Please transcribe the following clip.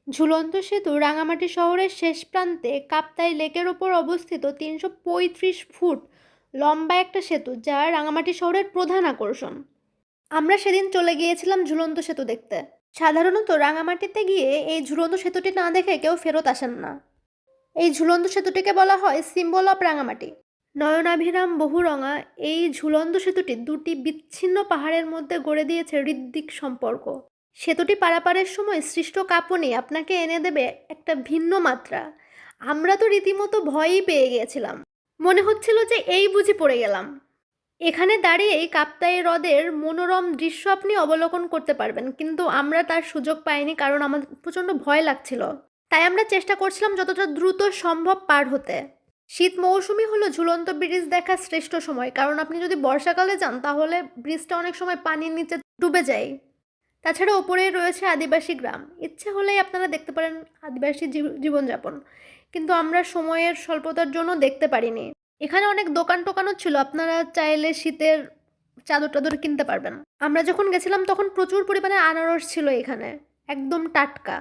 ঝুলন্ত সেতু রাঙামাটি শহরের শেষ প্রান্তে কাপ্তাই লেকের ওপর অবস্থিত ৩৩৫ ফুট লম্বা একটা সেতু, যা রাঙামাটি শহরের প্রধান আকর্ষণ। আমরা সেদিন চলে গিয়েছিলাম ঝুলন্ত সেতু দেখতে। সাধারণত রাঙামাটিতে গিয়ে এই ঝুলন্ত সেতুটি না দেখে কেউ ফেরত আসেন না। এই ঝুলন্ত সেতুটিকে বলা হয় সিম্বল অফ রাঙামাটি। নয়নাভিরাম বহুরঙা এই ঝুলন্ত সেতুটি দুটি বিচ্ছিন্ন পাহাড়ের মধ্যে গড়ে দিয়েছে হৃদ্যিক সম্পর্ক। সেতুটি পারাপারের সময় সৃষ্ট কাঁপুনি আপনাকে এনে দেবে একটা ভিন্ন মাত্রা। আমরা তো রীতিমতো ভয়ই পেয়ে গিয়েছিলাম। মনে হচ্ছিল যে এই বুঝি পড়ে গেলাম। এখানে দাঁড়িয়েই কাপ্তাই হ্রদের মনোরম দৃশ্য আপনি অবলোকন করতে পারবেন, কিন্তু আমরা তার সুযোগ পাইনি, কারণ আমাদের প্রচণ্ড ভয় লাগছিল। তাই আমরা চেষ্টা করছিলাম যতটা দ্রুত সম্ভব পার হতে। শীত মৌসুমি হলো ঝুলন্ত ব্রিজ দেখার শ্রেষ্ঠ সময়, কারণ আপনি যদি বর্ষাকালে যান তাহলে ব্রিজটা অনেক সময় পানির নিচে ডুবে যায়। তাছাড়া ওপরেই রয়েছে আদিবাসী গ্রাম, ইচ্ছে হলেই আপনারা দেখতে পারেন আদিবাসী জীবনযাপন, কিন্তু আমরা সময়ের স্বল্পতার জন্য দেখতে পারিনি। এখানে অনেক দোকান টোকানও ছিল, আপনারা চাইলে শীতের চাদর টাদর কিনতে পারবেন। আমরা যখন গেছিলাম তখন প্রচুর পরিমাণে আনারস ছিল এখানে, একদম টাটকা।